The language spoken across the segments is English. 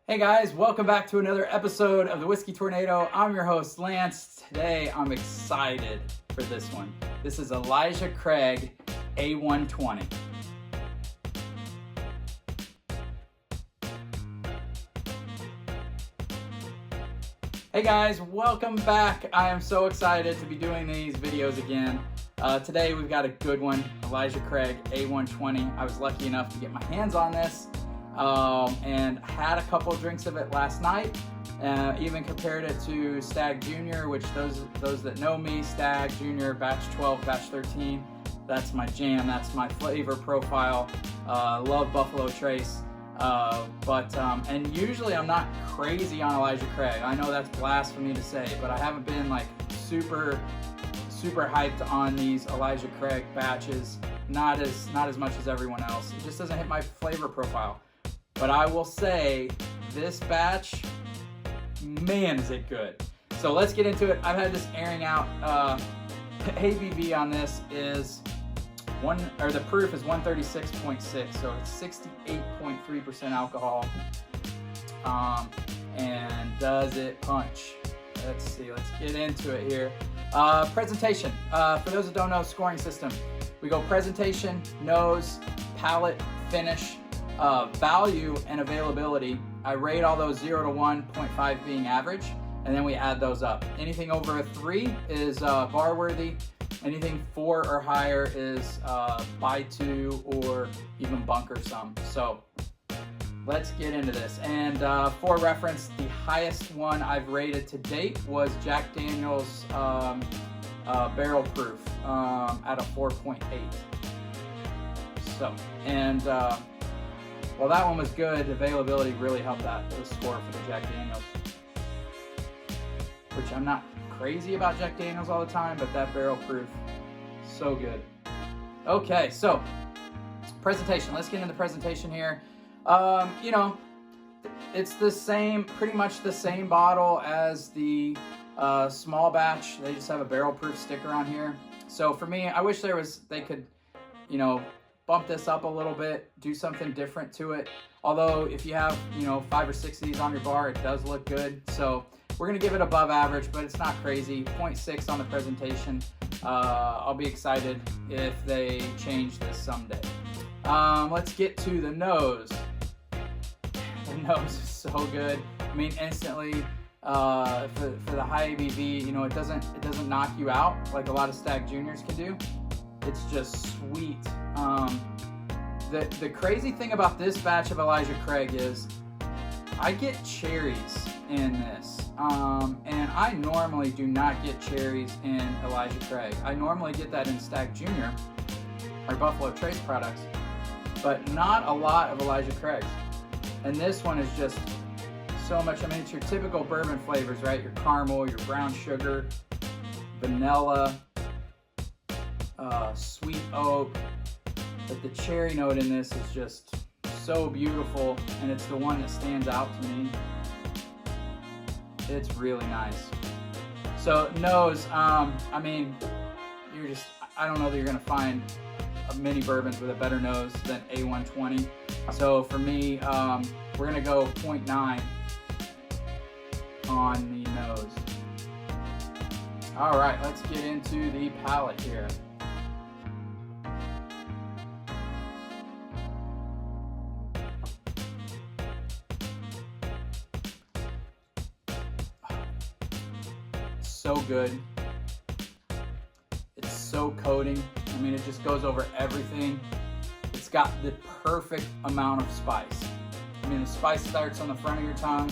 Hey guys, welcome back to another episode of the Whiskey Tornado. I'm your host, Lance. Today, I'm excited for this one. This is Elijah Craig A120. Hey guys, welcome back. I am so excited to be doing these videos again. Today, we've got a good one, Elijah Craig A120. I was lucky enough to get my hands on this. And had a couple of drinks of it last night. Even compared it to Stag Junior, which those that know me, Stag Junior, batch 12, batch 13, that's my jam, that's my flavor profile. Love Buffalo Trace. And usually I'm not crazy on Elijah Craig. I know that's blasphemy to say, but I haven't been like super hyped on these Elijah Craig batches. Not as much as everyone else. It just doesn't hit my flavor profile. But I will say, this batch, man, is it good. So let's get into it. I've had this airing out. The ABV on this is the proof is 136.6, so it's 68.3% alcohol. And does it punch? Let's see, let's get into it here. Presentation. For those that don't know, scoring system. We go presentation, nose, palate, finish. Value and availability, I rate all those 0 to 1.5 being average, and then we add those up. Anything over a 3 is bar worthy. Anything 4 or higher is buy 2 or even bunker some. So let's get into this. And for reference, the highest one I've rated to date was Jack Daniel's barrel proof at a 4.8. So, and well, that one was good. Availability really helped that the score for the Jack Daniels. Which I'm not crazy about Jack Daniels all the time, but that barrel proof, so good. Okay, so presentation. Let's get into the presentation here. You know, it's the same, pretty much the same bottle as the small batch. They just have a barrel proof sticker on here. So for me, I wish they could, you know, bump this up a little bit, do something different to it. Although if you have, you know, 5 or 6 of these on your bar, it does look good. So we're gonna give it above average, but it's not crazy. 0.6 on the presentation. I'll be excited if they change this someday. Let's get to the nose. The nose is so good. I mean, instantly, for the high ABV, you know, it doesn't knock you out like a lot of Stag Juniors can do. It's just sweet. The crazy thing about this batch of Elijah Craig is I get cherries in this. And I normally do not get cherries in Elijah Craig. I normally get that in Stag Junior or Buffalo Trace products, but not a lot of Elijah Craig's. And this one is just so much. I mean, it's your typical bourbon flavors, right? Your caramel, your brown sugar, vanilla, sweet oak, but the cherry note in this is just so beautiful, and it's the one that stands out to me. It's really nice. So nose, I mean, I don't know that you're gonna find many bourbons with a better nose than A120. So for me, we're gonna go 0.9 on the nose. All right, let's get into the palate here. So good. It's so coating. I mean, it just goes over everything. It's got the perfect amount of spice. I mean, the spice starts on the front of your tongue,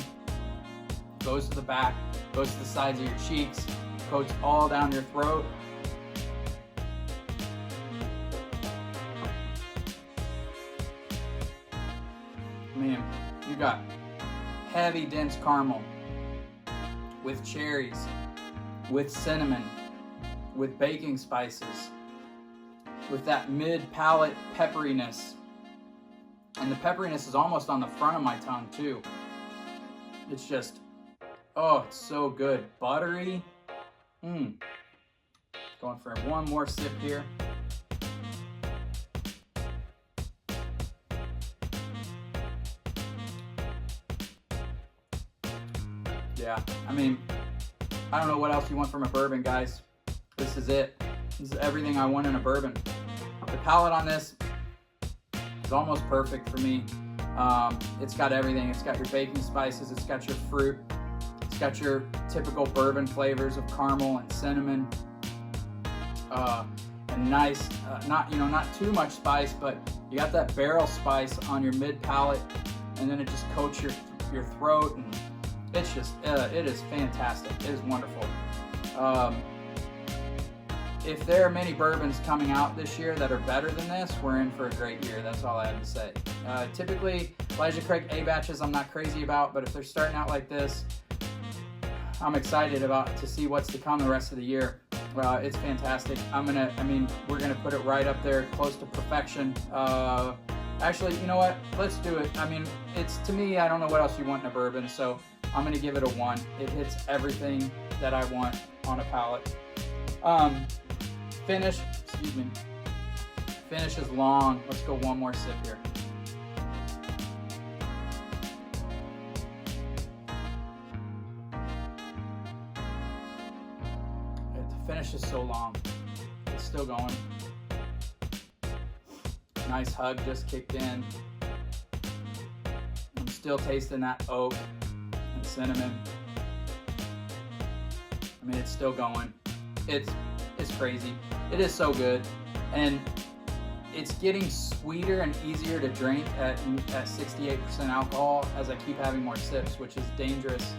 goes to the back, goes to the sides of your cheeks, coats all down your throat. Man, you got heavy, dense caramel with cherries, with cinnamon, with baking spices, with that mid-palate pepperiness. And the pepperiness is almost on the front of my tongue too. It's just, oh, it's so good. Buttery. Going for one more sip here. Yeah, I mean, I don't know what else you want from a bourbon, guys. This is it. This is everything I want in a bourbon. The palate on this is almost perfect for me. It's got everything. It's got your baking spices. It's got your fruit. It's got your typical bourbon flavors of caramel and cinnamon. And nice, not too much spice, but you got that barrel spice on your mid palate, and then it just coats your throat, and it's just it is fantastic. It is wonderful. If there are many bourbons coming out this year that are better than this, we're in for a great year. That's all I have to say. Typically, Elijah Craig A batches I'm not crazy about, but if they're starting out like this, I'm excited to see what's to come the rest of the year. It's fantastic. We're gonna put it right up there, close to perfection. Actually, you know what? Let's do it. I mean, to me, I don't know what else you want in a bourbon, so I'm gonna give it a 1. It hits everything that I want on a palate. Finish is long. Let's go one more sip here. The finish is so long. It's still going. Nice hug just kicked in. I'm still tasting that oak and cinnamon. I mean, it's still going. It's crazy. It is so good, and it's getting sweeter and easier to drink at 68% alcohol as I keep having more sips, which is dangerous.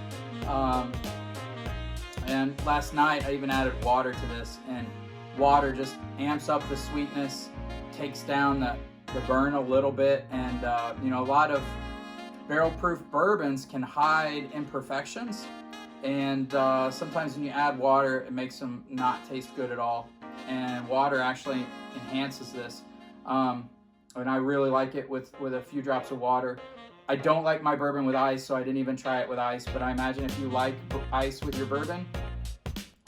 And last night I even added water to this, and water just amps up the sweetness, takes down the burn a little bit, and a lot of barrel-proof bourbons can hide imperfections, and sometimes when you add water, it makes them not taste good at all. And water actually enhances this, and I really like it with a few drops of water. I don't like my bourbon with ice, so I didn't even try it with ice, but I imagine if you like ice with your bourbon,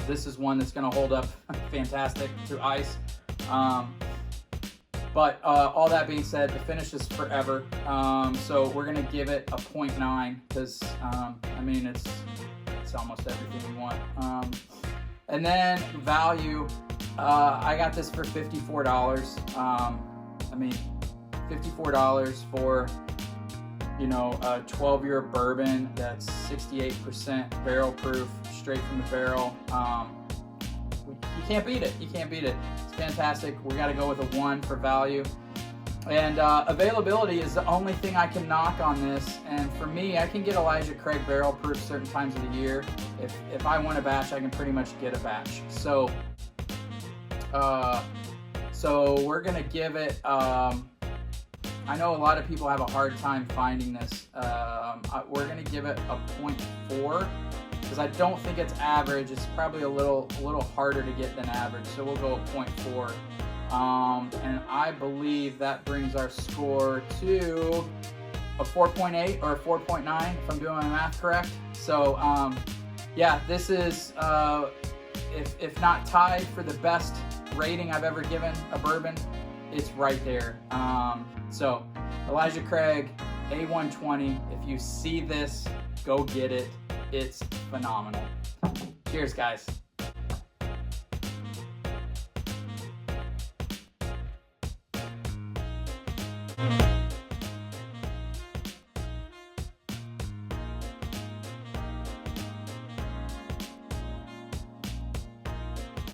this is one that's going to hold up fantastic to ice. But all that being said, the finish is forever, so we're going to give it a 0.9 because it's almost everything we want. And then value, I got this for $54. $54 for a 12-year bourbon that's 68% barrel proof, straight from the barrel. You can't beat it. You can't beat it. It's fantastic. We got to go with a 1 for value. And availability is the only thing I can knock on this. And for me, I can get Elijah Craig barrel proof certain times of the year. If I want a batch, I can pretty much get a batch. So we're gonna give it. I know a lot of people have a hard time finding this. We're gonna give it a 0.4 because I don't think it's average. It's probably a little harder to get than average. So we'll go a 0.4. And I believe that brings our score to a 4.8 or a 4.9 if I'm doing my math correct. So yeah, this is if not tied for the best rating I've ever given a bourbon, it's right there. So Elijah Craig A120, if you see this, go get it. It's phenomenal. Cheers, guys.